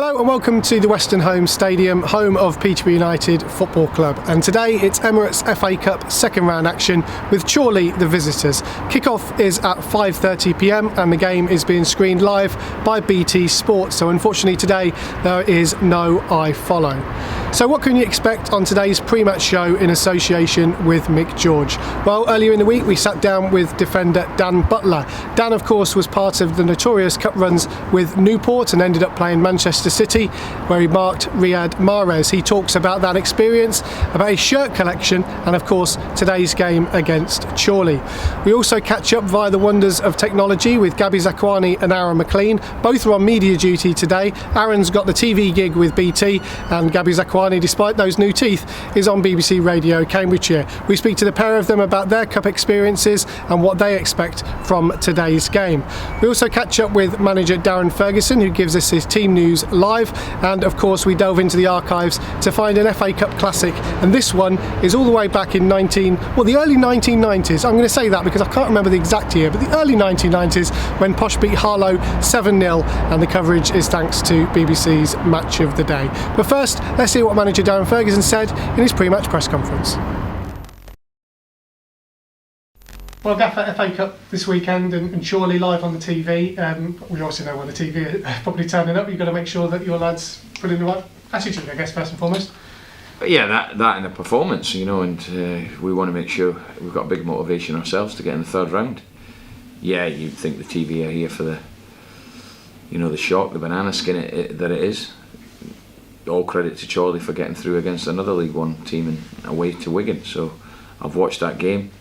Hello and welcome to the Western Home Stadium, home of Peterborough United Football Club. And today it's Emirates FA Cup second round action with Chorley the visitors. Kick-off is at 5:30pm and the game is being screened live by BT Sport. So unfortunately today there is no iFollow. So what can you expect on today's pre-match show in association with Mick George? Well, earlier in the week we sat down with defender Dan Butler. Dan, of course, was part of the notorious cup runs with Newport and ended up playing Manchester City, where he marked Riyad Mahrez. He talks about that experience, about his shirt collection, and of course today's game against Chorley. We also catch up via the wonders of technology with Gabby, Zakuani and Aaron Mclean. Both are on media duty today. Aaron's got the TV gig with BT, and Gabby Zakuani, despite those new teeth, is on BBC Radio Cambridgeshire. We speak to the pair of them about their cup experiences and what they expect from today's game. We also catch up with manager Darren Ferguson, who gives us his team news live, and of course we delve into the archives to find an FA Cup classic, and this one is all the way back in the early 1990s. I'm going to say that because I can't remember the exact year, but the early 1990s when Posh beat Harlow 7-0, and the coverage is thanks to BBC's Match of the Day. But first, let's hear what manager Darren Ferguson said in his pre-match press conference. Well, Gaffer, FA Cup this weekend and Chorley live on the TV. We also know when the TV are probably turning up. You've got to make sure that your lads put in the right attitude, I guess, first and foremost. Yeah, that and the performance, and we want to make sure we've got a big motivation ourselves to get in the third round. Yeah, you'd think the TV are here for the shock, the banana skin that it is. All credit to Chorley for getting through against another League One team and away to Wigan. So I've watched that game.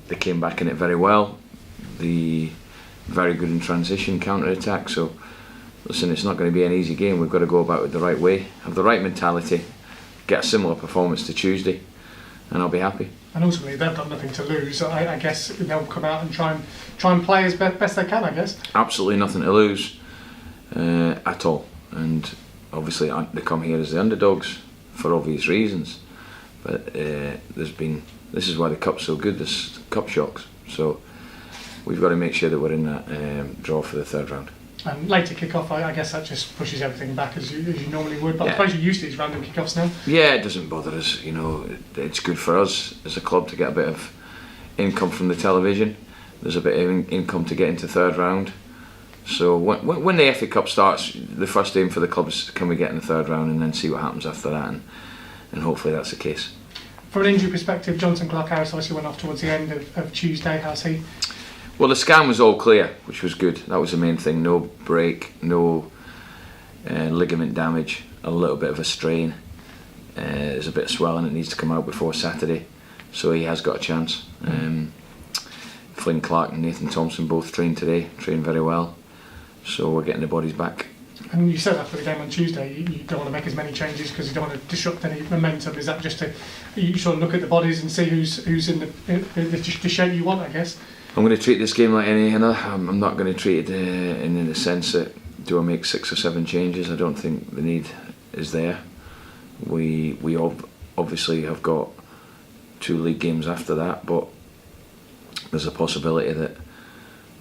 They came back in it very well. Very good in transition, counter-attack. So listen, it's not going to be an easy game. We've got to go about it the right way, have the right mentality, get a similar performance to Tuesday, and I'll be happy. And ultimately they've got nothing to lose. So I guess they'll come out and try and play as best they can, I guess. Absolutely nothing to lose at all. And obviously they come here as the underdogs for obvious reasons. But this is why the cup's so good, there's cup shocks. So we've got to make sure that we're in that draw for the third round. And later kick-off, I guess that just pushes everything back as you normally would. But yeah. I suppose you're used to these random kick-offs now. Yeah, it doesn't bother us. It's good for us as a club to get a bit of income from the television. There's a bit of income to get into third round. So when the FA Cup starts, the first aim for the club is can we get in the third round and then see what happens after that, and hopefully that's the case. From an injury perspective, Jonathan Clark-Harris obviously went off towards the end of Tuesday. How's he? Well, the scan was all clear, which was good. That was the main thing. No break, no ligament damage, a little bit of a strain. There's a bit of swelling that needs to come out before Saturday, so he has got a chance. Flynn Clark and Nathan Thompson both trained today, trained very well. So we're getting the bodies back. And you said after the game on Tuesday, you don't want to make as many changes because you don't want to disrupt any momentum. Is that just you sort of look at the bodies and see who's in the shape you want, I guess? I'm going to treat this game like any other. I'm not going to treat it in the sense that do I make 6 or 7 changes. I don't think the need is there. We obviously have got 2 league games after that, but there's a possibility that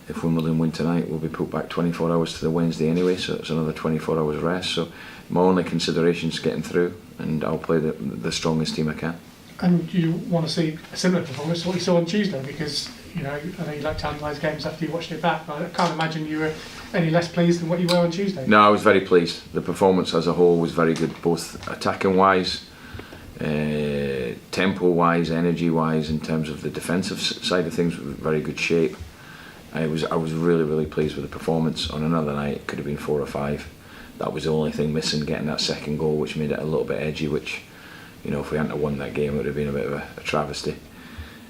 if Wimbledon win tonight, we'll be put back 24 hours to the Wednesday anyway, so it's another 24 hours rest. So my only consideration is getting through, and I'll play the strongest team I can. And you want to see a similar performance to what you saw on Tuesday, because I know you like to analyse games after you watched it back, but I can't imagine you were any less pleased than what you were on Tuesday. No, I was very pleased. The performance as a whole was very good, both attacking wise, tempo wise, energy wise. In terms of the defensive side of things, very good shape. I was really pleased with the performance. On another night it could have been 4 or 5. That was the only thing missing, getting that second goal, which made it a little bit edgy, which if we hadn't won that game it would have been a bit of a travesty.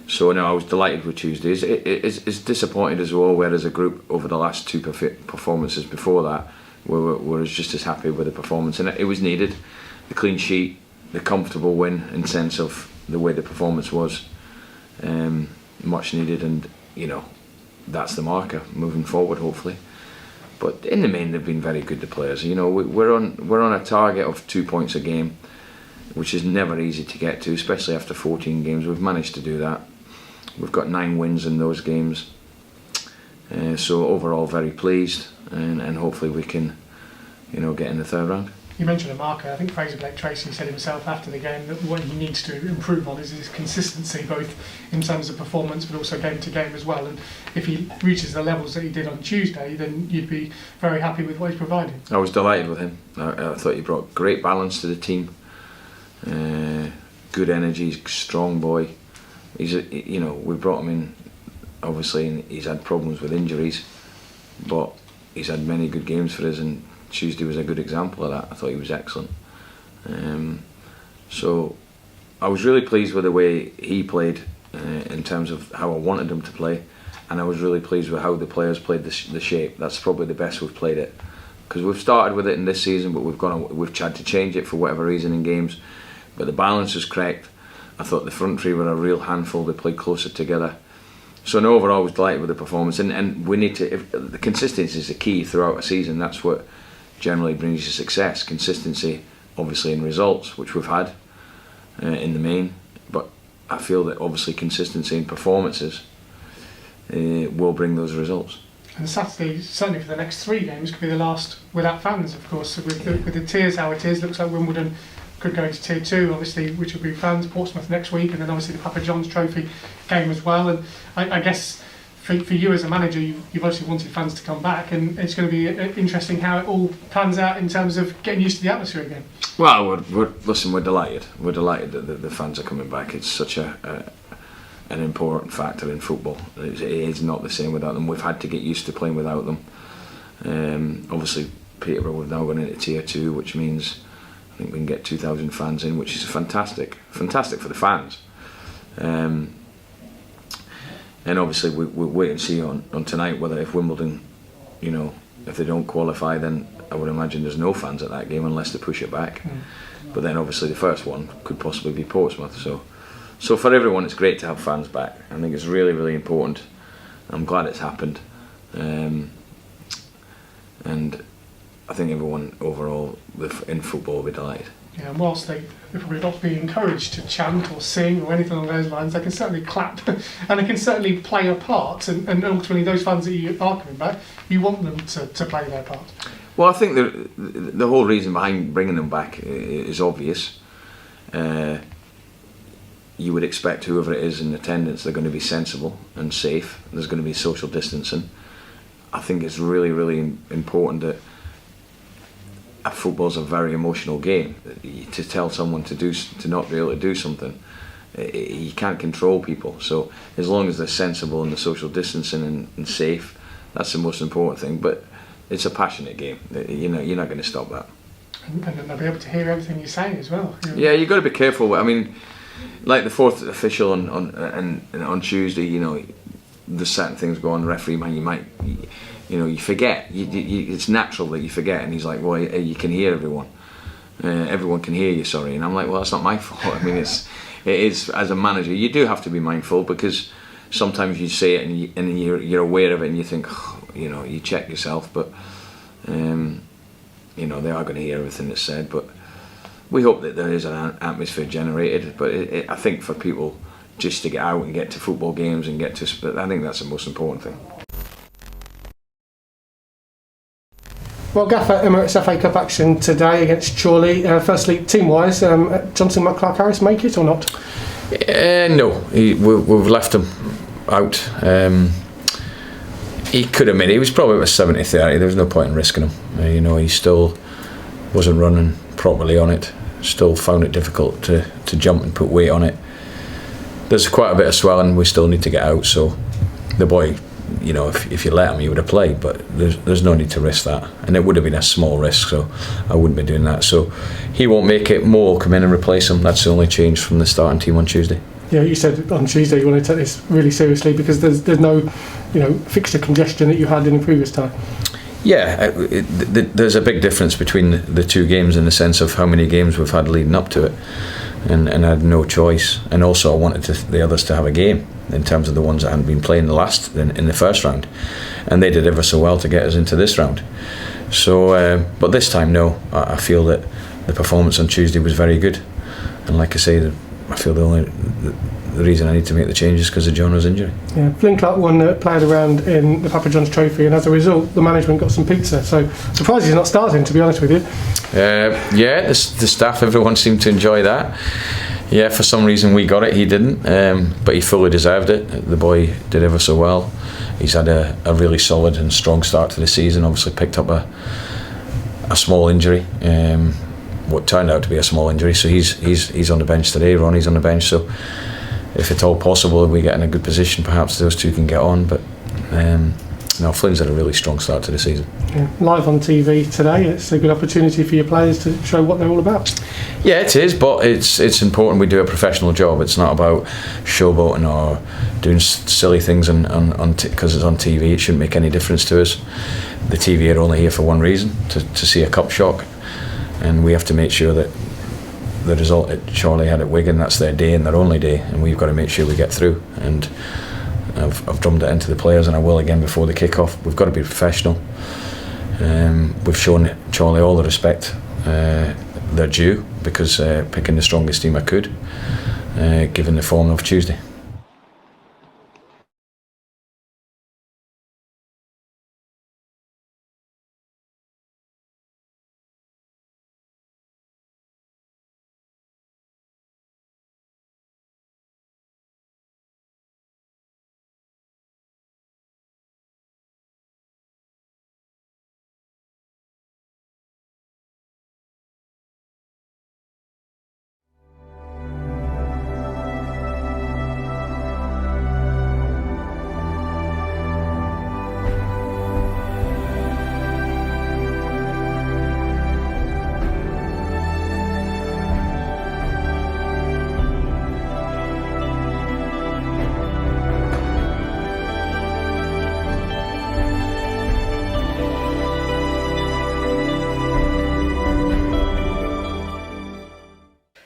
So no, I was delighted with Tuesday. It's disappointed as well, whereas a group over the last 2 performances before that were just as happy with the performance, and it was needed. The clean sheet, the comfortable win in sense of the way the performance was, much needed, and that's the marker moving forward, hopefully. But in the main, they've been very good, the players. We're on a target of 2 points a game, which is never easy to get to, especially after 14 games. We've managed to do that. We've got 9 wins in those games. So overall, very pleased, and hopefully we can getting the third round. You mentioned a marker. I think Fraser Blake-Tracy said himself after the game that what he needs to improve on is his consistency, both in terms of performance but also game to game as well. And if he reaches the levels that he did on Tuesday, then you'd be very happy with what he's providing. I was delighted with him. I thought he brought great balance to the team. Good energy, strong boy. We brought him in, obviously, and he's had problems with injuries, but he's had many good games for us, and Tuesday was a good example of that. I thought he was excellent. So I was really pleased with the way he played in terms of how I wanted him to play, and I was really pleased with how the players played the shape. That's probably the best we've played it, because we've started with it in this season, but we've tried to change it for whatever reason in games. But the balance was correct. I thought the front three were a real handful. They played closer together. So overall, I was delighted with the performance, and we need to. The consistency is the key throughout a season. That's what generally brings you success. Consistency, obviously, in results, which we've had in the main, but I feel that obviously consistency in performances will bring those results. And Saturday, certainly for the next 3 games, could be the last without fans, of course. So with the tiers how it is, looks like Wimbledon could go into Tier 2, obviously, which will be fans. Portsmouth next week, and then obviously the Papa John's Trophy game as well. And I guess for you as a manager, you've obviously wanted fans to come back, and it's going to be interesting how it all pans out in terms of getting used to the atmosphere again. Well, we're delighted. We're delighted that the fans are coming back. It's such an important factor in football. It is not the same without them. We've had to get used to playing without them. Obviously, Peterborough, we've now gone into Tier 2, which means I think we can get 2,000 fans in, which is fantastic for the fans. And obviously we'll wait and see on tonight whether if Wimbledon, if they don't qualify, then I would imagine there's no fans at that game unless they push it back. But then obviously the first one could possibly be Portsmouth. So for everyone, it's great to have fans back. I think it's really, really important. I'm glad it's happened. And I think everyone overall in football will be delighted. Yeah, and whilst they're probably not being encouraged to chant or sing or anything along those lines, they can certainly clap and they can certainly play a part. And ultimately, those fans that you are coming back, you want them to play their part. Well, I think the whole reason behind bringing them back is obvious. You would expect whoever it is in attendance, they're going to be sensible and safe. There's going to be social distancing. I think it's really, really important that football's a very emotional game. To tell someone to not be able to do something, you can't control people. So as long as they're sensible and the social distancing and safe, that's the most important thing. But it's a passionate game. You're not going to stop that. And then they'll be able to hear everything you're saying as well. Yeah, you've got to be careful. I mean, like the fourth official on Tuesday, there's certain things go on. Referee, man, you forget. It's natural that you forget. And he's like, well, you can hear everyone. Everyone can hear you, sorry. And I'm like, well, that's not my fault. I mean, it is, as a manager, you do have to be mindful, because sometimes you say it and you're aware of it and you think, you check yourself, but they are going to hear everything that's said. But we hope that there is an atmosphere generated. But I think for people just to get out and get to football games and I think that's the most important thing. Well, Gaffer, Emirates FA Cup action today against Chorley. Firstly, team-wise, Johnson, McClark, Harris make it or not? No, we've left him out. He could have made it. He was probably about 70-30. There was no point in risking him. He still wasn't running properly on it. Still found it difficult to jump and put weight on it. There's quite a bit of swelling we still need to get out. So the boy, if you let him, he would have played. But there's no need to risk that. And it would have been a small risk, so I wouldn't be doing that. So he won't make it. Mo will come in and replace him. That's the only change from the starting team on Tuesday. Yeah, you said on Tuesday you want to take this really seriously because there's no, fixture congestion that you had in the previous time. Yeah, there's a big difference between the two games in the sense of how many games we've had leading up to it, and I had no choice. And also I wanted the others to have a game in terms of the ones that hadn't been playing in the first round, and they did ever so well to get us into this round. So, but this time, no, I feel that the performance on Tuesday was very good, and like I say, I feel the the reason I need to make the changes because of Jono's injury. Yeah, Flynn Clark won Player of the Round in the Papa John's Trophy, and as a result, the management got some pizza. So surprised he's not starting, to be honest with you. Yeah, the staff, everyone seemed to enjoy that. Yeah, for some reason we got it, he didn't, but he fully deserved it. The boy did ever so well. He's had a really solid and strong start to the season. Obviously picked up a small injury, what turned out to be a small injury. So he's on the bench today. Ronnie's on the bench. So if at all possible, we get in a good position, perhaps those two can get on. But no, Flynn's had a really strong start to the season. Yeah. Live on TV today, it's a good opportunity for your players to show what they're all about. Yeah, it is, but it's important we do a professional job. It's not about showboating or doing silly things because it's on TV. It shouldn't make any difference to us. The TV are only here for one reason, to see a cup shock, and we have to make sure that the result that Chorley had at Wigan, that's their day and their only day, and we've got to make sure we get through. And I've drummed it into the players, and I will again before the kick-off. We've got to be professional. We've shown Chorley all the respect they're due, because picking the strongest team I could, given the form of Tuesday.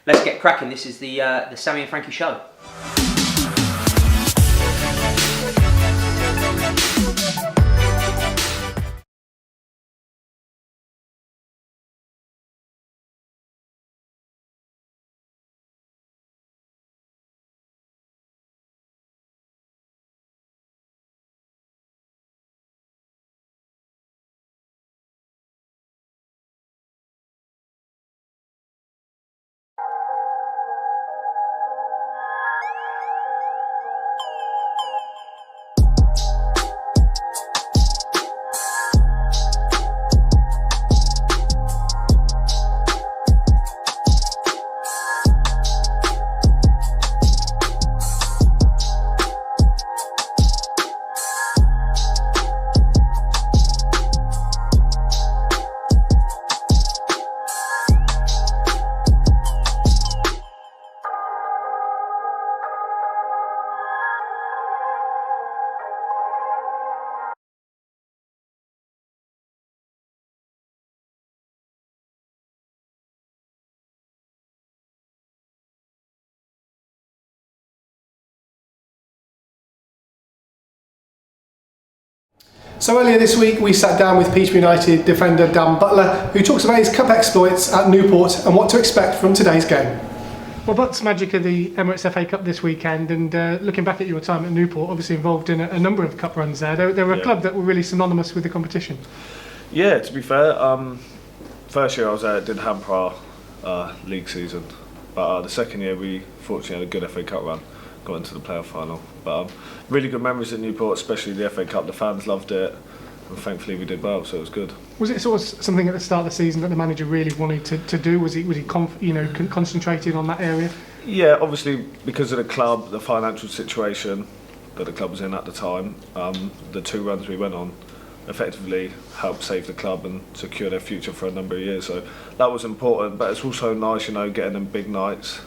Let's get cracking. This is the Sammy and Frankie show. So earlier this week we sat down with Peterborough United defender Dan Butler, who talks about his cup exploits at Newport and what to expect from today's game. Well, But's magic of the Emirates FA Cup this weekend, and looking back at your time at Newport, obviously involved in a number of cup runs there. They were a club that were really synonymous with the competition. Yeah, to be fair, first year I was there, it did hamper our league season, but the second year we fortunately had a good FA Cup run, got into the playoff final. But really good memories at Newport, especially the FA Cup. The fans loved it, and thankfully we did well, so it was good. Was it sort of something at the start of the season that the manager really wanted to do? Was he concentrated on that area? Yeah, obviously because of the club, the financial situation that the club was in at the time, the two runs we went on effectively helped save the club and secure their future for a number of years. So that was important, but it's also nice, getting them big nights,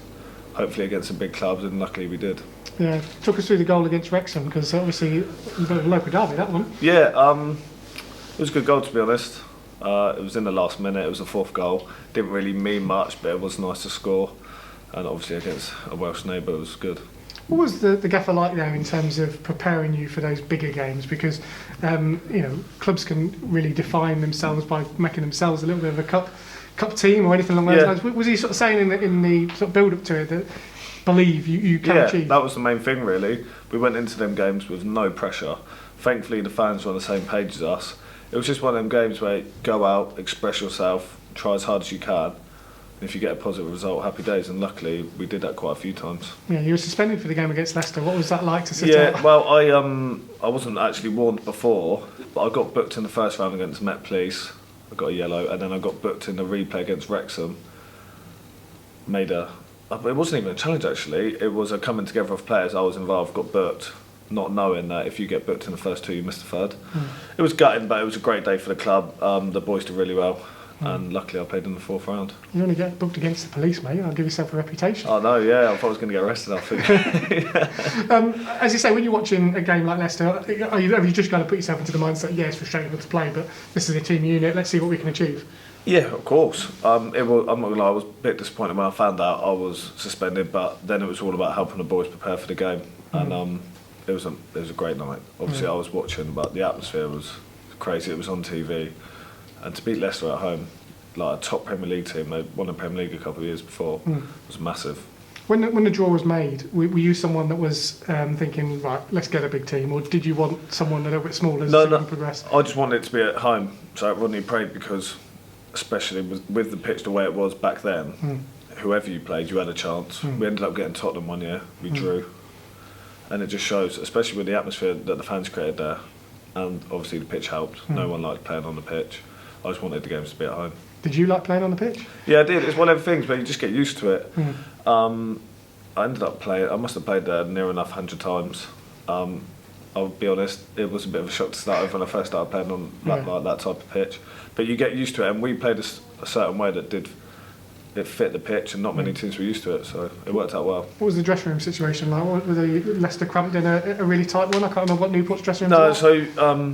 hopefully against some big clubs, and luckily we did. Yeah, took us through the goal against Wrexham, because obviously it was a local derby, that one. Yeah, it was a good goal, to be honest. It was in the last minute, it was the fourth goal. Didn't really mean much, but it was nice to score, and obviously against a Welsh neighbour it was good. What was the gaffer like there in terms of preparing you for those bigger games? Because clubs can really define themselves by making themselves a little bit of a cup team or anything along those lines. Was he sort of saying in the sort of build up to it that believe you can achieve. That was the main thing really. We went into them games with no pressure. Thankfully the fans were on the same page as us. It was just one of them games where you go out, express yourself, try as hard as you can. If you get a positive result, happy days, and luckily we did that quite a few times. Yeah, you were suspended for the game against Leicester. What was that like to sit out? Yeah, well, I wasn't actually warned before, but I got booked in the first round against Mclean. I got a yellow, and then I got booked in the replay against Wrexham. It wasn't even a challenge actually. It was a coming together of players. I was involved, got booked, not knowing that if you get booked in the first two, you miss the third. It was gutting, but it was a great day for the club. The boys did really well. And luckily I played in the fourth round. You only get booked against the police, mate. I'll give yourself a reputation. Oh no, yeah, I thought I was going to get arrested, I think. As you say, when you're watching a game like Leicester, have you just got to put yourself into the mindset, yeah, it's frustrating to play, but this is a team unit, let's see what we can achieve? Yeah, of course. I'm not going to lie, I was a bit disappointed when I found out I was suspended, but then it was all about helping the boys prepare for the game. And it was a great night. Obviously I was watching, but the atmosphere was crazy. It was on TV. And to beat Leicester at home, like a top Premier League team, they won the Premier League a couple of years before, was massive. When the draw was made, were you someone that was thinking, right, let's get a big team, or did you want someone a little bit smaller as the season progressed? I just wanted it to be at home, so Rodney prayed, because especially with the pitch the way it was back then, whoever you played, you had a chance. We ended up getting Tottenham one year, we drew, and it just shows, especially with the atmosphere that the fans created there, and obviously the pitch helped. No one liked playing on the pitch. I just wanted the games to be at home. Did you like playing on the pitch? Yeah, I did. It's one of the things where you just get used to it. I ended up playing, I must have played there near enough 100 times. I'll be honest, it was a bit of a shock to start with when I first started playing on like that type of pitch. But you get used to it, and we played a certain way that it fit the pitch, and not many teams were used to it, so it worked out well. What was the dressing room situation like? Were Leicester cramped in a really tight one? I can't remember what Newport's dressing room was. No, so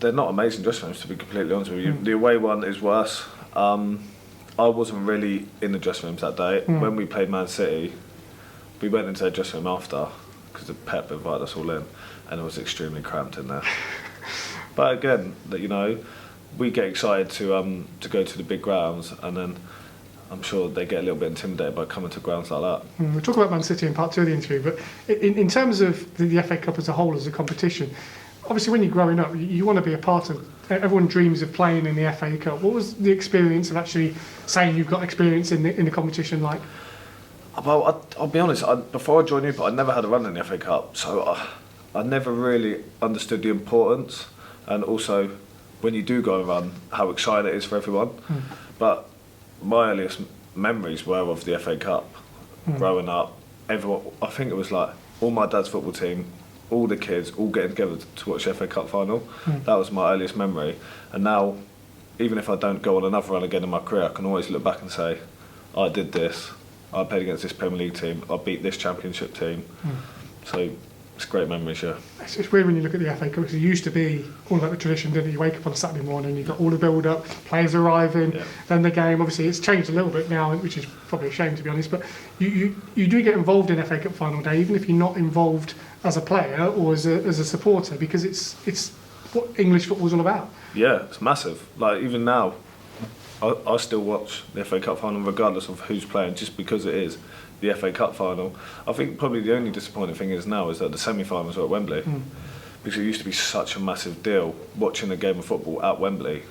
they're not amazing dressing rooms, to be completely honest with you. The away one is worse. I wasn't really in the dressing rooms that day. When we played Man City, we went into their dressing room after, because the Pep invited us all in, and it was extremely cramped in there. But again, we get excited to go to the big grounds, and then I'm sure they get a little bit intimidated by coming to grounds like that. We'll talk about Man City in part 2 of the interview, but in terms of the FA Cup as a whole, as a competition, obviously when you're growing up, you want to be a part of, everyone dreams of playing in the FA Cup. What was the experience of actually saying you've got experience in the competition like? Well, I'll be honest, before I joined Newport, I never had a run in the FA Cup, so I never really understood the importance, and also when you do go and run, how exciting it is for everyone. But my earliest memories were of the FA Cup. Growing up, everyone, I think it was like all my dad's football team, all the kids all getting together to watch the FA Cup final. That was my earliest memory. And now, even if I don't go on another run again in my career, I can always look back and say, I did this, I played against this Premier League team, I beat this Championship team. So it's great memories, yeah. It's weird when you look at the FA Cup, because it used to be all about the tradition, didn't it? You wake up on a Saturday morning, you've got all the build-up, players arriving, then the game. Obviously it's changed a little bit now, which is probably a shame to be honest, but you do get involved in FA Cup final day, even if you're not involved as a player or as a supporter, because it's what English football's all about. Yeah, it's massive. Like even now, I still watch the FA Cup final regardless of who's playing, just because it is the FA Cup final. I think probably the only disappointing thing is now is that the semi-finals are at Wembley, because it used to be such a massive deal watching a game of football at Wembley.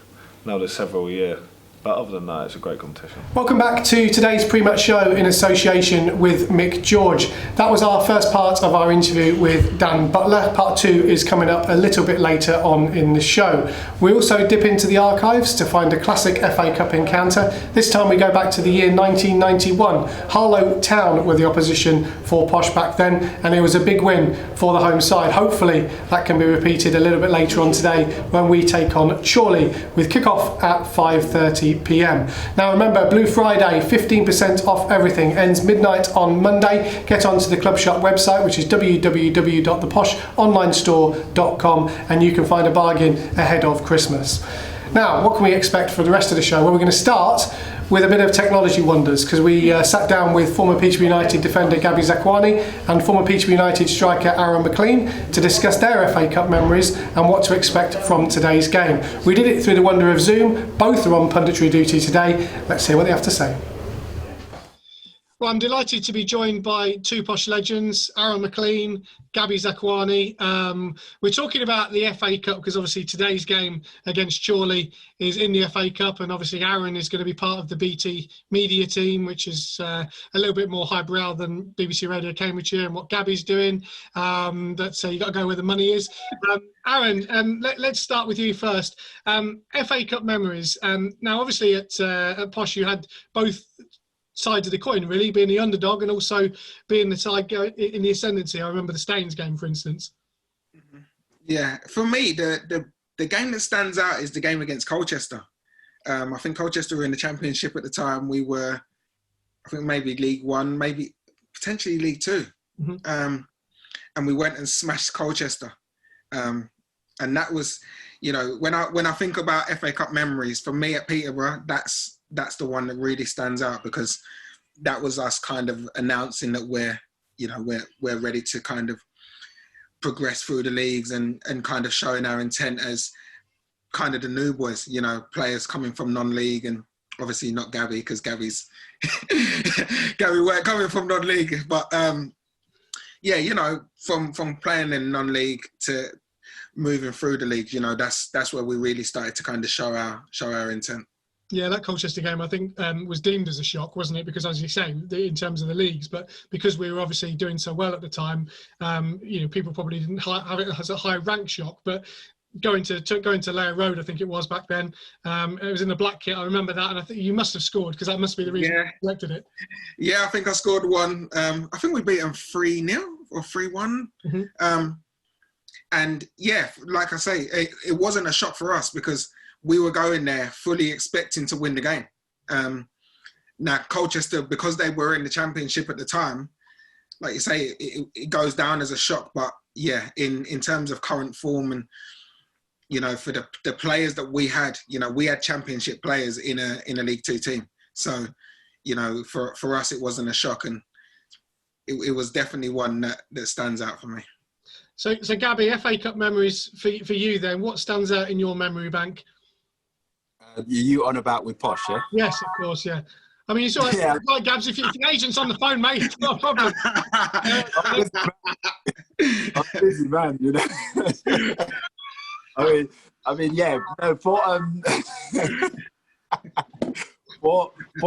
Now there's several a year. But other than that, it's a great competition. Welcome back to today's pre-match show in association with Mick George. That was our first part of our interview with Dan Butler. Part 2 is coming up a little bit later on in the show. We also dip into the archives to find a classic FA Cup encounter. This time we go back to the year 1991. Harlow Town were the opposition for Posh back then, and it was a big win for the home side. Hopefully that can be repeated a little bit later on today when we take on Chorley, with kick-off at 5:30 p.m. Now remember, Blue Friday, 15% off everything, ends midnight on Monday. Get onto the club shop website, which is www.theposhonlinestore.com, and you can find a bargain ahead of Christmas. Now, what can we expect for the rest of the show? Well, we're going to start with a bit of technology wonders, because we sat down with former Peterborough United defender Gabby Zakuani and former Peterborough United striker Mclean to discuss their FA Cup memories and what to expect from today's game. We did it through the wonder of Zoom. Both are on punditry duty today. Let's hear what they have to say. Well, I'm delighted to be joined by two Posh legends, Aaron Mclean, Gabby Zakuani. We're talking about the FA Cup because obviously today's game against Chorley is in the FA Cup, and obviously Aaron is going to be part of the BT media team, which is a little bit more highbrow than BBC Radio Cambridgeshire and what Gabby's doing. That's you got to go where the money is. Aaron, let's start with you first. FA Cup memories. Now, obviously at Posh you had both sides of the coin, really, being the underdog and also being the side in the ascendancy. I remember the Staines game, for instance. Yeah, for me, the game that stands out is the game against Colchester. I think Colchester were in the Championship at the time. We were, I think, maybe League One, maybe potentially League Two. Mm-hmm. And we went and smashed Colchester. And that was, you know, when I think about FA Cup memories, for me at Peterborough, that's the one that really stands out, because that was us kind of announcing that we're ready to kind of progress through the leagues and kind of showing our intent as kind of the new boys, you know, players coming from non-league, and obviously not Gabby, because Gabby weren't coming from non-league, but yeah, you know, from playing in non-league to moving through the league, you know, that's where we really started to kind of show our intent. Yeah, that Colchester game, I think, was deemed as a shock, wasn't it? Because, as you say, in terms of the leagues, but because we were obviously doing so well at the time, you know, people probably didn't have it as a high rank shock. But going to Layer Road, I think it was back then, it was in the black kit. I remember that, and I think you must have scored, because that must be the reason you selected it. Yeah, I think I scored one. I think we beat them 3-0 or 3-1. Mm-hmm. And yeah, like I say, it wasn't a shock for us, because we were going there fully expecting to win the game. Now, Colchester, because they were in the Championship at the time, like you say, it goes down as a shock. But yeah, in terms of current form and, you know, for the players that we had, you know, we had Championship players in a League Two team. So, you know, for us, it wasn't a shock, and it was definitely one that stands out for me. So Gabby, FA Cup memories for you then. What stands out in your memory bank? You on about with Posh, yeah? Yes, of course, yeah. I mean, you saw it, right, Gabs, if the agent's on the phone, mate, it's not a problem. I'm a busy man, you know. I mean, yeah. No, for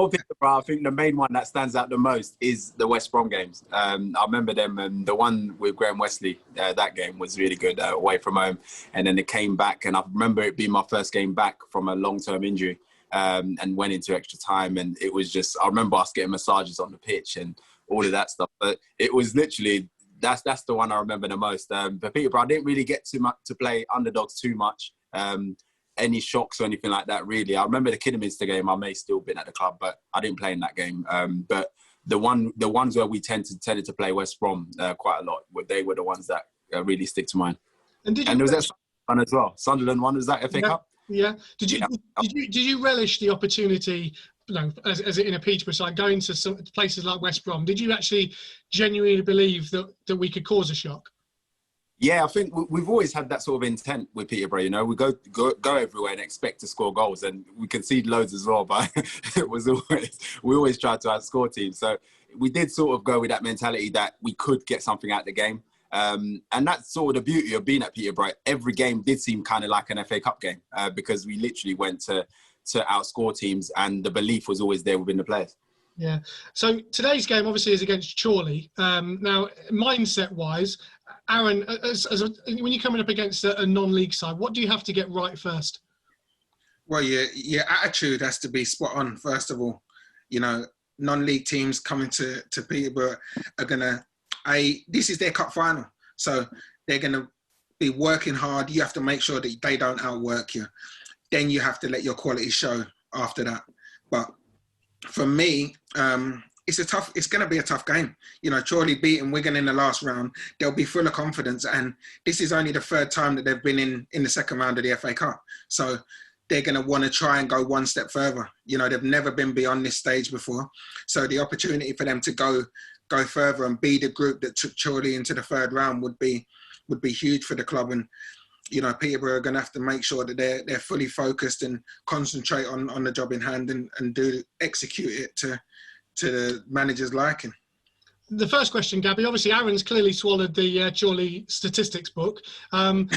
Peterborough, I think the main one that stands out the most is the West Brom games. I remember them, and the one with Graham Wesley, that game was really good, away from home. And then it came back, and I remember it being my first game back from a long-term injury, and went into extra time. And it was just, I remember us getting massages on the pitch and all of that stuff. But it was literally, that's the one I remember the most. But Peterborough, I didn't really get too much to play underdogs too much. Any shocks or anything like that, really. I remember the Kidderminster game. I may still been at the club, but I didn't play in that game. But the ones where we tended to play West Brom quite a lot, they were the ones that really stick to mind. And there was that one as well. Sunderland one, was that FA Cup? Yeah. Did you relish the opportunity, you know, as in a Peterborough side, going to some places like West Brom? Did you actually genuinely believe that we could cause a shock? Yeah, I think we've always had that sort of intent with Peterborough. You know, we go everywhere and expect to score goals, and we concede loads as well. But we always try to outscore teams. So we did sort of go with that mentality that we could get something out of the game, and that's sort of the beauty of being at Peterborough. Every game did seem kind of like an FA Cup game, because we literally went to outscore teams, and the belief was always there within the players. Yeah. So today's game obviously is against Chorley. Now, mindset-wise, Aaron, when you're coming up against a non-league side, what do you have to get right first? Well, your attitude has to be spot on, first of all. You know, non-league teams coming to Peterborough are going to... This is their cup final. So they're going to be working hard. You have to make sure that they don't outwork you. Then you have to let your quality show after that. But for me, it's going to be a tough game. You know, Chorley beating Wigan in the last round, they'll be full of confidence, and this is only the third time that they've been in the second round of the FA Cup. So they're going to want to try and go one step further. You know, they've never been beyond this stage before. So the opportunity for them to go further and be the group that took Chorley into the third round would be huge for the club. And you know, Peterborough are going to have to make sure that they're fully focused and concentrate on the job in hand and execute it to to the manager's liking. The first question, Gabby. Obviously, Aaron's clearly swallowed the Chorley statistics book. Have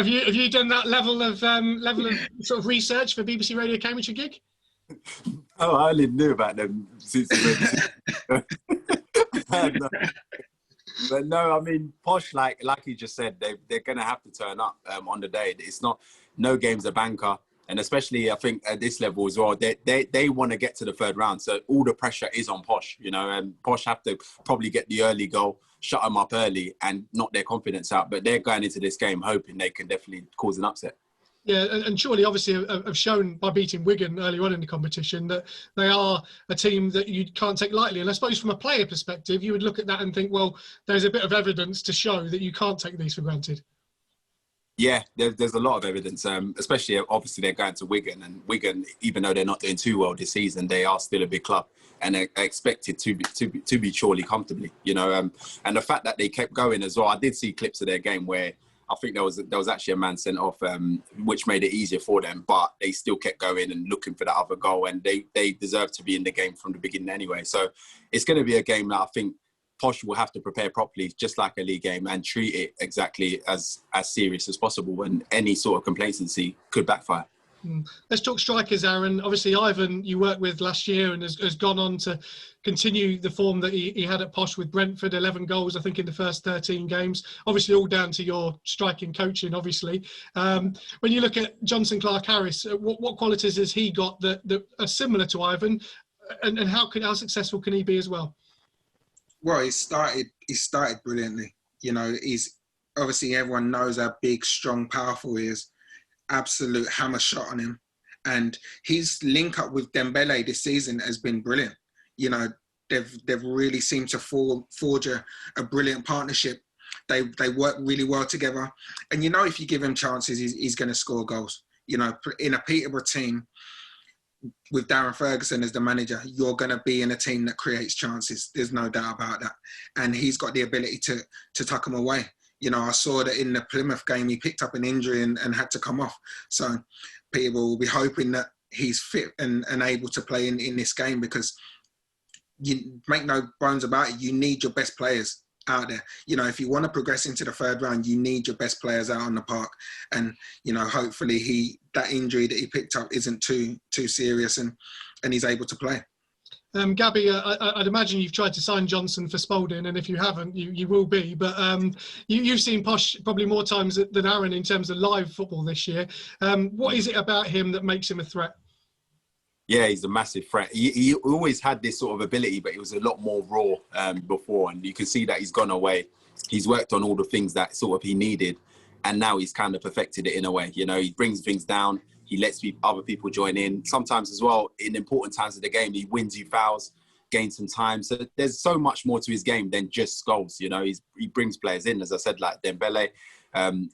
you done that level of sort of research for BBC Radio Cambridgeshire gig? Oh, I only knew about them since the no. But no, I mean, Posh, like you just said, they're going to have to turn up on the day. It's not, no game's a banker. And especially, I think, at this level as well, they want to get to the third round. So all the pressure is on Posh, you know, and Posh have to probably get the early goal, shut them up early and knock their confidence out. But they're going into this game hoping they can definitely cause an upset. Yeah, and Chorley obviously have shown by beating Wigan earlier on in the competition that they are a team that you can't take lightly. And I suppose from a player perspective, you would look at that and think, well, there's a bit of evidence to show that you can't take these for granted. Yeah, there's a lot of evidence, especially obviously they're going to Wigan, and Wigan, even though they're not doing too well this season, they are still a big club and they're expected to be Chorley comfortably, you know. And the fact that they kept going as well, I did see clips of their game where I think there was actually a man sent off, which made it easier for them, but they still kept going and looking for that other goal, and they deserve to be in the game from the beginning anyway. So it's going to be a game that I think Posh will have to prepare properly, just like a league game, and treat it exactly as serious as possible, and any sort of complacency could backfire. Let's talk strikers, Aaron. Obviously, Ivan, you worked with last year and has gone on to continue the form that he had at Posh with Brentford, 11 goals, I think, in the first 13 games. Obviously, all down to your striking coaching, obviously. When you look at Johnson Clark-Harris, what qualities has he got that are similar to Ivan, and how successful can he be as well? Well, he started brilliantly. You know, he's obviously, everyone knows how big, strong, powerful he is. Absolute hammer shot on him, and his link up with Dembele this season has been brilliant. You know, they've really seemed to forge a brilliant partnership. They work really well together, and you know, if you give him chances, he's going to score goals. You know, in a Peterborough team with Darren Ferguson as the manager, you're going to be in a team that creates chances. There's no doubt about that, and he's got the ability to tuck them away. You know, I saw that in the Plymouth game, he picked up an injury and had to come off. So people will be hoping that he's fit and able to play in this game, because you make no bones about it, you need your best players out there. You know, if you want to progress into the third round, you need your best players out on the park. And, you know, hopefully that injury that he picked up isn't too serious and he's able to play. Gabby, I'd imagine you've tried to sign Johnson for Spalding, and if you haven't, you will be. But you've seen Posh probably more times than Aaron in terms of live football this year. What is it about him that makes him a threat? Yeah, he's a massive threat. He always had this sort of ability, but it was a lot more raw before. And you can see that he's gone away. He's worked on all the things that sort of he needed, and now he's kind of perfected it in a way. You know, he brings things down. He lets other people join in. Sometimes as well, in important times of the game, he wins you fouls, gains some time. So there's so much more to his game than just goals. You know, he brings players in. As I said, like Dembele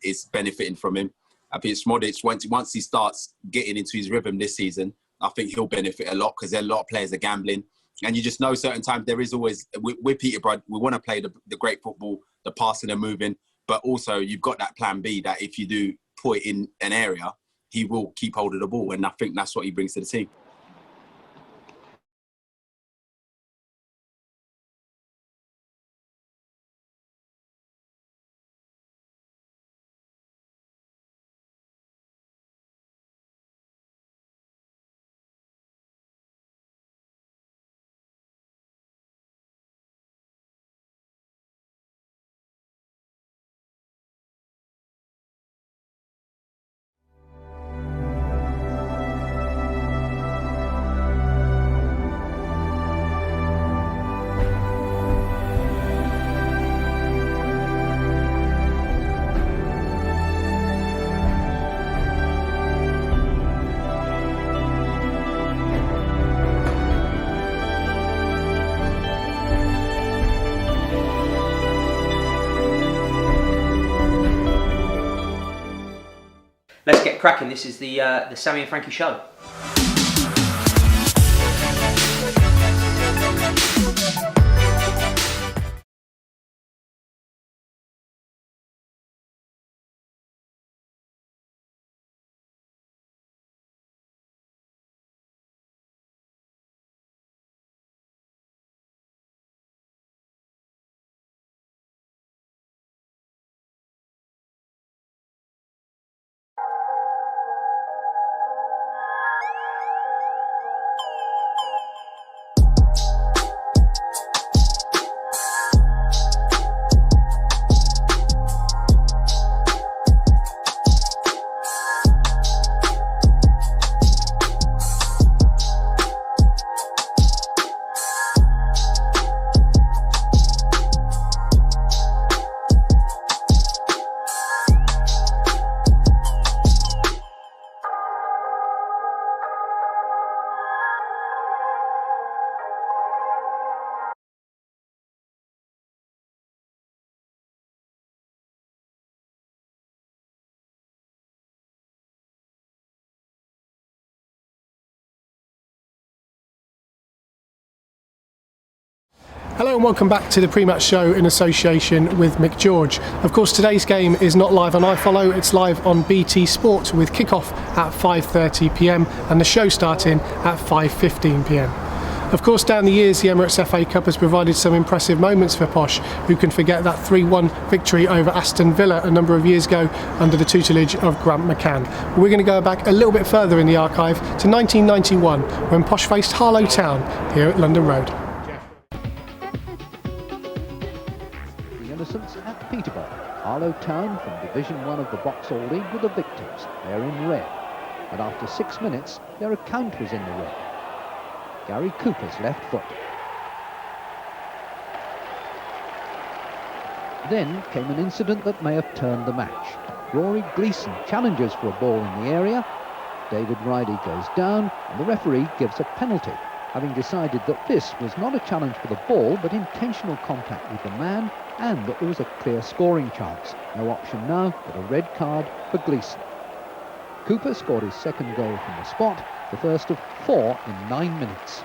is benefiting from him. I think it's Modric, once he starts getting into his rhythm this season, I think he'll benefit a lot, because a lot of players are gambling. And you just know certain times there is always, with Peterborough, we want to play the great football, the passing and moving, but also you've got that plan B that if you do put it in an area, he will keep hold of the ball, and I think that's what he brings to the team. Let's get cracking. This is the Sammy and Frankie Show. Hello and welcome back to the Pre-Match Show in association with Mick George. Of course, today's game is not live on iFollow, it's live on BT Sport with kick-off at 5:30pm and the show starting at 5:15pm. Of course, down the years, the Emirates FA Cup has provided some impressive moments for Posh. Who can forget that 3-1 victory over Aston Villa a number of years ago under the tutelage of Grant McCann? We're going to go back a little bit further in the archive to 1991 when Posh faced Harlow Town here at London Road. The Innocents at Peterborough. Harlow Town from Division 1 of the Boxall League were the victors. They're in red. And after 6 minutes, their account was in the red. Gary Cooper's left foot. Then came an incident that may have turned the match. Rory Gleeson challenges for a ball in the area. David Riley goes down and the referee gives a penalty, having decided that this was not a challenge for the ball but intentional contact with the man and that there was a clear scoring chance. No option now but a red card for Gleeson. Cooper scored his second goal from the spot, the first of 4 in 9 minutes.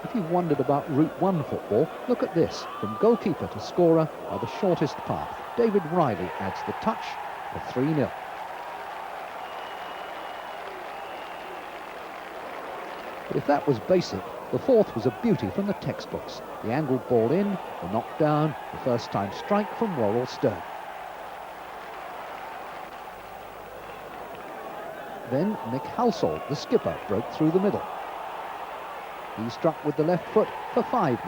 If you've wondered about Route 1 football, look at this. From goalkeeper to scorer by the shortest path. David Riley adds the touch for 3-0. But if that was basic, the fourth was a beauty from the textbooks. The angled ball in, the knockdown, the first time strike from Worrell Stern. Then Nick Halsall, the skipper, broke through the middle. He struck with the left foot for 5-0.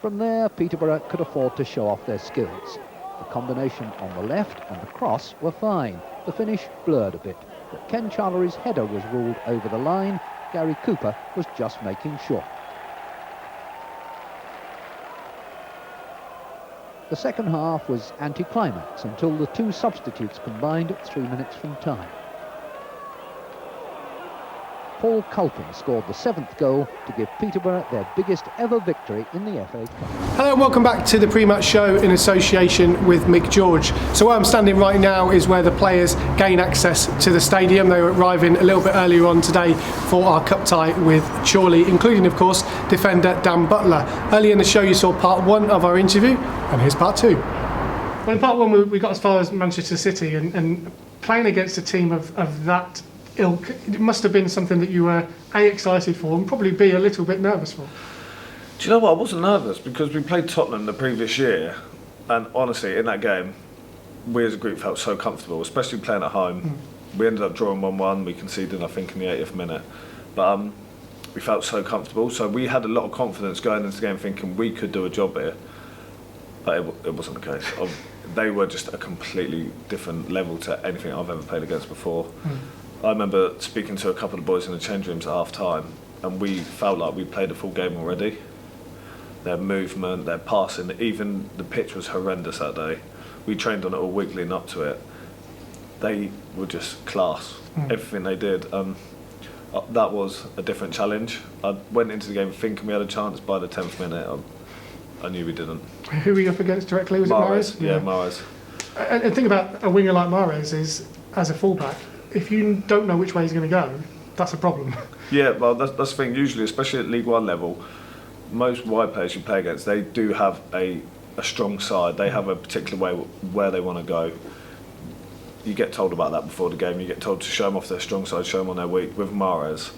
From there, Peterborough could afford to show off their skills. The combination on the left and the cross were fine. The finish blurred a bit, but Ken Charlery's header was ruled over the line. Gary Cooper was just making sure. The second half was anticlimax until the two substitutes combined at 3 minutes from time. Paul Culpin scored the 7th goal to give Peterborough their biggest ever victory in the FA Cup. Hello and welcome back to the Pre-Match Show in association with Mick George. So where I'm standing right now is where the players gain access to the stadium. They were arriving a little bit earlier on today for our cup tie with Chorley, including of course defender Dan Butler. Earlier in the show you saw part 1 of our interview and here's part 2. Well, in part 1 we got as far as Manchester City and playing against a team of that ilk, it must have been something that you were A, excited for and probably B, a little bit nervous for. Do you know what? I wasn't nervous because we played Tottenham the previous year, and honestly, in that game, we as a group felt so comfortable, especially playing at home. We ended up drawing 1-1. We conceded, I think, in the 80th minute, but we felt so comfortable. So we had a lot of confidence going into the game, thinking we could do a job here. But it wasn't the case. They were just a completely different level to anything I've ever played against before. I remember speaking to a couple of boys in the change rooms at half time, and we felt like we played a full game already. Their movement, their passing, even the pitch was horrendous that day. We trained on it all week leading up to it. They were just class, everything they did. That was a different challenge. I went into the game thinking we had a chance. By the 10th minute, I knew we didn't. Who were you up against directly? Was Mahrez? it Mahrez? Yeah, Mahrez. And the thing about a winger like Mahrez is, as a fullback, if you don't know which way he's going to go, that's a problem. Yeah, well, that's the thing. Usually, especially at League One level, most wide players you play against, they do have a strong side. They have a particular way where they want to go. You get told about that before the game. You get told to show them off their strong side, show them on their weak. With Mahrez,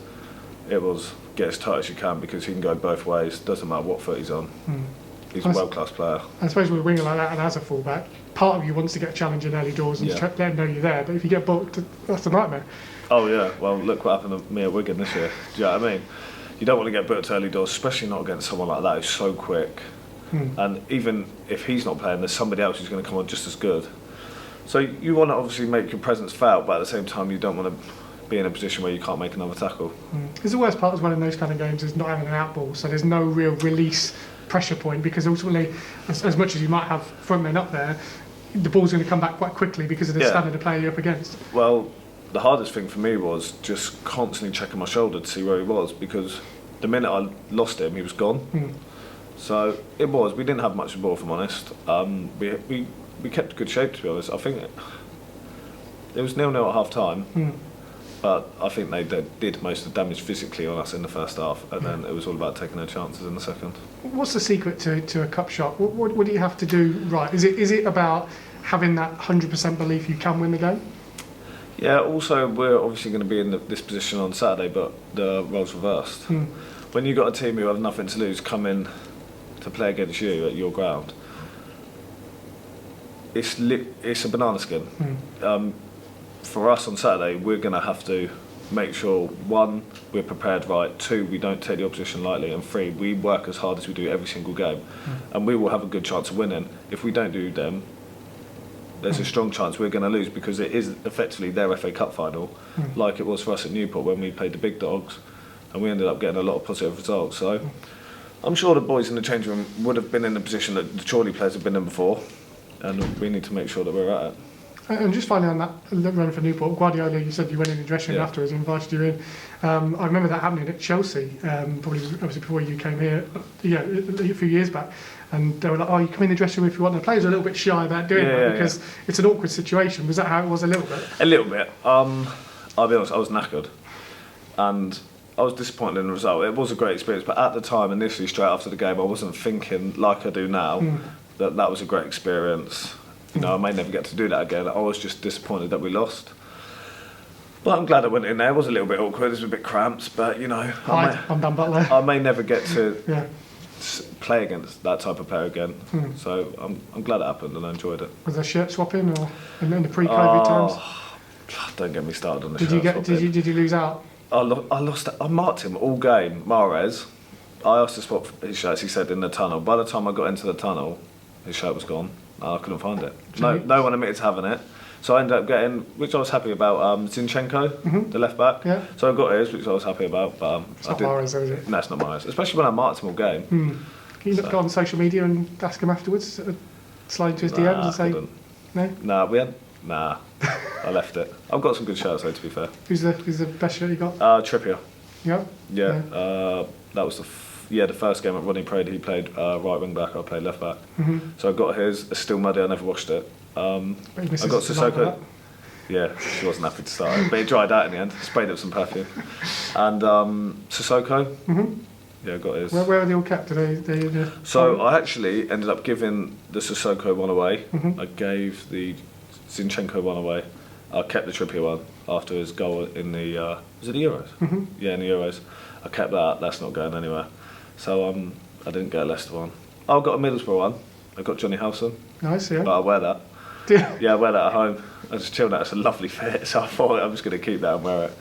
it was get as tight as you can because he can go both ways. Doesn't matter what foot he's on. He's a world-class player. I suppose with a winger like that and as a fullback, part of you wants to get a challenge in early doors and let them know you're there, but if you get booked, that's a nightmare. Oh yeah, well look what happened to me at Wigan this year. Do you know what I mean? You don't want to get booked early doors, especially not against someone like that who's so quick. And even if he's not playing, there's somebody else who's going to come on just as good. So you want to obviously make your presence felt, but at the same time you don't want to be in a position where you can't make another tackle. Because the worst part as well in those kind of games is not having an outball, so there's no real release pressure point, because ultimately, as much as you might have front men up there, the ball's going to come back quite quickly because of the standard of player you're up against. Well, the hardest thing for me was just constantly checking my shoulder to see where he was, because the minute I lost him, he was gone. So we didn't have much of the ball, if I'm honest. We kept good shape, to be honest. I think it was 0-0 at half time. but I think they did most of the damage physically on us in the first half, and then it was all about taking their chances in the second. What's the secret to a cup shot? What do you have to do right? Is it about having that 100% belief you can win the game? Yeah, also we're obviously going to be in this position on Saturday, but the roles reversed. When you've got a team who have nothing to lose come in to play against you at your ground, it's a banana skin. For us on Saturday, we're going to have to make sure, one, we're prepared right, two, we don't take the opposition lightly, and three, we work as hard as we do every single game. And we will have a good chance of winning. If we don't do them, there's a strong chance we're going to lose, because it is effectively their FA Cup final, like it was for us at Newport when we played the big dogs, and we ended up getting a lot of positive results. So I'm sure the boys in the change room would have been in the position that the Chorley players have been in before, and we need to make sure that we're at it. And just finally on that run for Newport, Guardiola, you said you went in the dressing room afterwards and invited you in. I remember that happening at Chelsea, probably obviously before you came here, a few years back. And they were like, "Oh, you come in the dressing room if you want." The players were a little bit shy about doing that because it's an awkward situation. Was that how it was a little bit? A little bit. I'll be honest, I was knackered, and I was disappointed in the result. It was a great experience, but at the time, initially, straight after the game, I wasn't thinking like I do now that was a great experience. You know, I may never get to do that again. I was just disappointed that we lost. But I'm glad I went in there. It was a little bit awkward, it was a bit cramped, but you know, I'm Dan Butler. I may never get to play against that type of player again. So I'm glad it happened and I enjoyed it. Was there shirt swapping or in the pre-COVID times? Don't get me started on the shirt swapping. Did you lose out? I lost. I marked him all game, Mahrez. I asked to swap his shirts. He said in the tunnel. By the time I got into the tunnel, his shirt was gone. I couldn't find it. No one admitted to having it. So I ended up getting, which I was happy about, Zinchenko, the left back. Yeah. So I got his, which I was happy about. But it's not Mahrez, though, is it? No, it's not Mahrez. Especially when I marked him all game. Can you go on social media and ask him afterwards? Slide into his DMs and say, no? Nah. I left it. I've got some good shirts though, to be fair. Who's the best shirt you got? Trippier. Yeah? Yeah. That was the first game at Ronnie Prade, he played right wing back, I played left back. So I got his, it's still muddy, I never washed it. I got Sissoko. Yeah, she wasn't happy to start it, but it dried out in the end. Sprayed it with some perfume. And Sissoko, yeah, I got his. Where are they all kept? So I actually ended up giving the Sissoko one away. I gave the Zinchenko one away. I kept the Trippier one after his goal in the, was it the Euros? Yeah, in the Euros. I kept that, that's not going anywhere. So I didn't get a Leicester one. I got a Middlesbrough one. I got Johnny Howson. Nice, yeah. But I wear that. Yeah, I wear that at home. I just chill that. It's a lovely fit, so I thought I'm just going to keep that and wear it.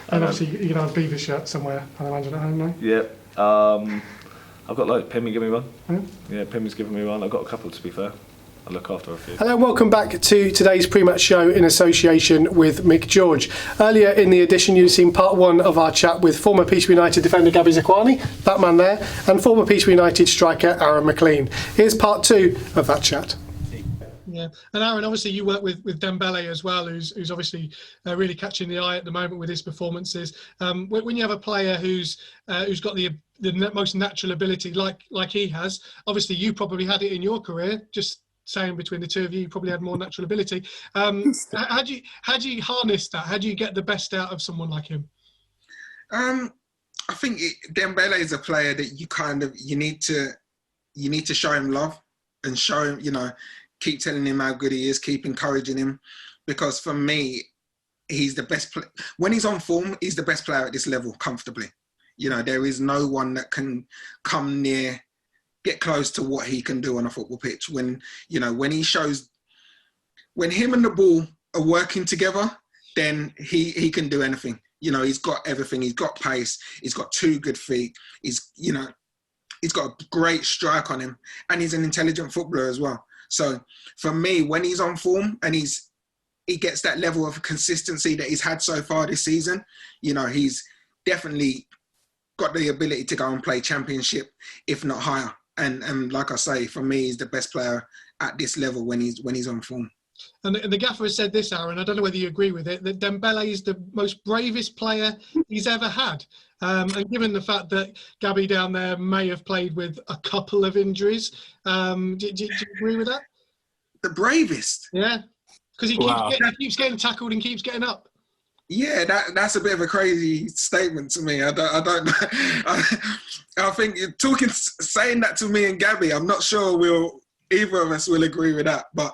And obviously you're going to have a Beaver shirt somewhere, I imagine, at home now? Yeah. I've got Pimmy give me one. Yeah, Pimmy's given me one. I've got a couple, to be fair. I look after a few. Hello and welcome back to today's pre-match show in association with Mick George. Earlier in the edition you've seen part one of our chat with former Peterborough United defender Gabby Zakuani, that man there, and former Peterborough United striker Aaron Mclean. Here's part two of that chat. Yeah, and Aaron, obviously you work with Dembele as well, who's obviously really catching the eye at the moment with his performances. When you have a player who's got the most natural ability like he has, obviously you probably had it in your career, just saying between the two of you probably had more natural ability. How do you harness that? How do you get the best out of someone like him? I think Dembele is a player that you need to show him love and show him, keep telling him how good he is, keep encouraging him, because for me, he's the best player. When he's on form, he's the best player at this level comfortably. There is no one that can come near, get close to what he can do on a football pitch. When he shows, when him and the ball are working together, then he can do anything. He's got everything. He's got pace. He's got two good feet. He's got a great strike on him, and he's an intelligent footballer as well. So for me, when he's on form and he gets that level of consistency that he's had so far this season, he's definitely got the ability to go and play Championship, if not higher. And like I say, for me, he's the best player at this level when he's on form. And the gaffer has said this, Aaron, I don't know whether you agree with it, that Dembele is the most bravest player he's ever had. And given the fact that Gabby down there may have played with a couple of injuries, do you agree with that? The bravest? Yeah, because he keeps getting tackled and keeps getting up. Yeah, that's a bit of a crazy statement to me. I don't know. I think you're saying that to me and Gabby, I'm not sure either of us will agree with that. But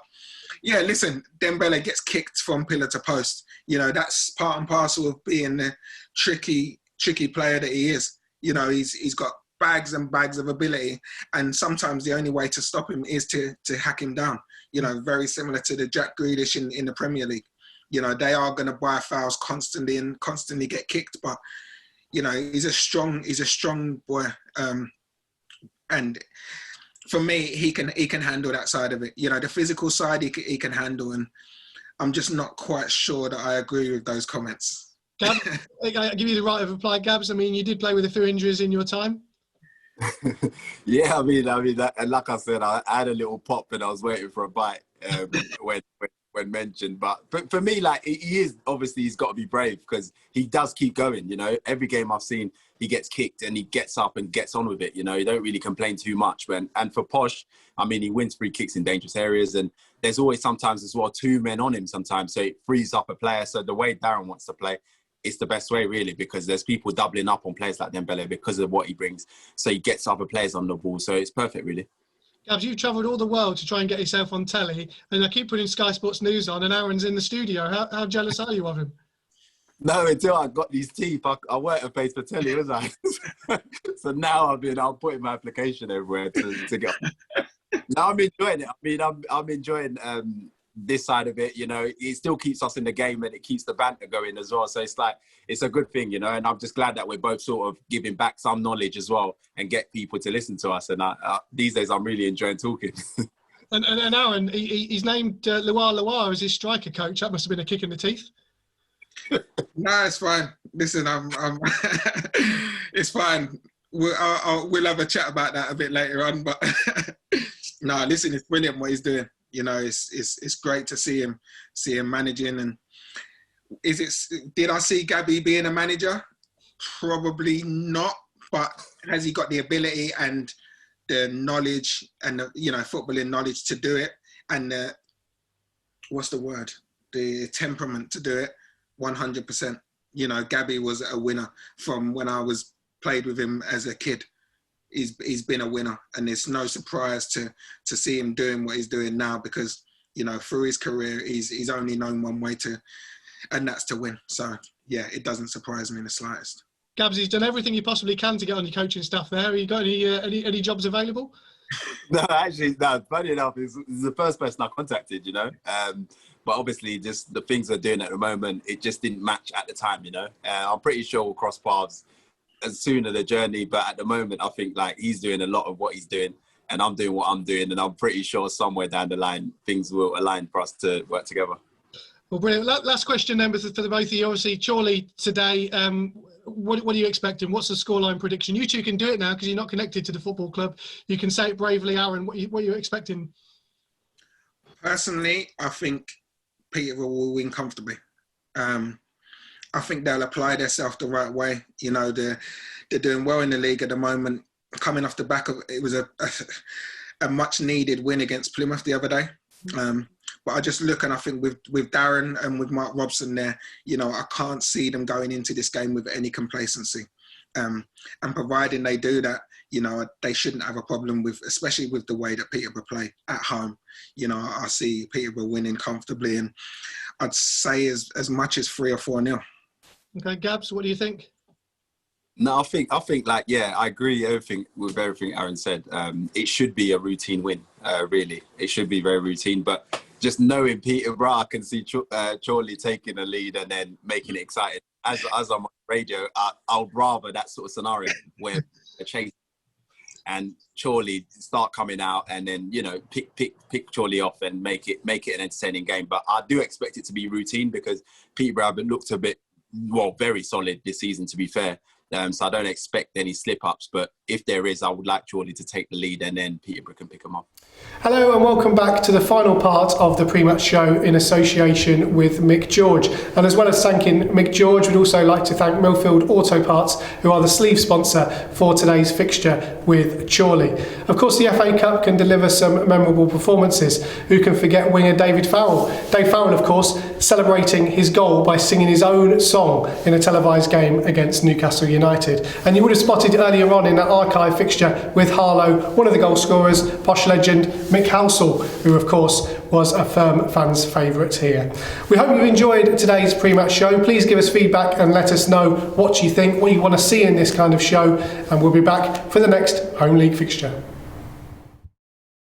yeah, listen, Dembele gets kicked from pillar to post. You know, that's part and parcel of being the tricky player that he is. You know, he's got bags and bags of ability, and sometimes the only way to stop him is to hack him down. You know, very similar to the Jack Grealish in the Premier League. You know, they are going to buy fouls constantly and constantly get kicked. But, you know, he's a strong boy. And for me, he can handle that side of it. You know, the physical side he can handle. And I'm just not quite sure that I agree with those comments. Gab, I give you the right of reply, Gabs. I mean, you did play with a few injuries in your time. Yeah, I mean that, and like I said, I had a little pop and I was waiting for a bite when mentioned. But for me, like, he's got to be brave because he does keep going. You know, every game I've seen, he gets kicked and he gets up and gets on with it. You know, he don't really complain too much. And for Posh, I mean, he wins free kicks in dangerous areas, and there's always sometimes as well 2 men on him sometimes, so it frees up a player. So the way Darren wants to play, it's the best way, really, because there's people doubling up on players like Dembele because of what he brings. So he gets other players on the ball. So it's perfect, really. Gabs, you've travelled all the world to try and get yourself on telly, and I keep putting Sky Sports News on, and Aaron's in the studio. How jealous are you of him? No, until I got these teeth, I weren't a face for telly, was I? So now I'm putting my application everywhere to get. Now I'm enjoying it. I mean, I'm enjoying this side of it. You know, it still keeps us in the game and it keeps the banter going as well. So it's a good thing, you know. And I'm just glad that we're both sort of giving back some knowledge as well and get people to listen to us. And these days, I'm really enjoying talking. And Aaron, he's named Loire as his striker coach. That must have been a kick in the teeth. No, it's fine. Listen, I'm it's fine. We'll have a chat about that a bit later on. But no, listen, it's brilliant what he's doing. You know, it's great to see him managing. And did I see Gabby being a manager? Probably not. But has he got the ability and the knowledge and the, you know, footballing knowledge to do it? And what's the word? The temperament to do it. 100%. You know, Gabby was a winner from when I played with him as a kid. He's been a winner, and it's no surprise to see him doing what he's doing now, because, you know, through his career he's only known one way and that's to win. So yeah, it doesn't surprise me in the slightest. Gabs, he's done everything he possibly can to get on your coaching staff there. Have you got any jobs available? No, actually, no. Funny enough, he's the first person I contacted, you know. But obviously, just the things they're doing at the moment, it just didn't match at the time, you know. I'm pretty sure we'll cross paths as soon as the journey, but at the moment, I think like he's doing a lot of what he's doing, and I'm doing what I'm doing, and I'm pretty sure somewhere down the line things will align for us to work together. Well, brilliant. Last question then for the both of you. Obviously, Chorley today. What are you expecting? What's the scoreline prediction? You two can do it now because you're not connected to the football club. You can say it bravely, Aaron. What are you expecting? Personally, I think Peterborough will win comfortably. I think they'll apply themselves the right way. You know, they're doing well in the league at the moment. Coming off the back of it was a much needed win against Plymouth the other day. But I just look and I think with Darren and with Mark Robson there, you know, I can't see them going into this game with any complacency. And providing they do that, you know, they shouldn't have a problem with, especially with the way that Peterborough play at home. You know, I see Peterborough winning comfortably, and I'd say as much as 3 or 4-0. Okay, Gabs, what do you think? No, I think like, yeah, I agree with everything Aaron said. It should be a routine win, really. It should be very routine, but just knowing Peterborough, I can see Chorley taking a lead and then making it exciting. As I'm on the radio, I would rather that sort of scenario where a chase and Chorley start coming out and then, you know, pick Chorley off and make it an entertaining game. But I do expect it to be routine because Peterborough have looked a bit, well, very solid this season, to be fair. So I don't expect any slip-ups, but if there is, I would like Chorley to take the lead and then Peterborough can pick them up. Hello and welcome back to the final part of the pre-match show in association with Mick George. And as well as thanking Mick George, we'd also like to thank Millfield Auto Parts, who are the sleeve sponsor for today's fixture with Chorley. Of course, the FA Cup can deliver some memorable performances. Who can forget winger David Farrell? Dave Farrell, of course, celebrating his goal by singing his own song in a televised game against Newcastle United. And you would have spotted earlier on in that archive fixture with Harlow, one of the goal scorers, Posh legend Mick Halsall, who of course was a firm fans' favourite here. We hope you enjoyed today's pre-match show. Please give us feedback and let us know what you think, what you want to see in this kind of show, and we'll be back for the next home league fixture.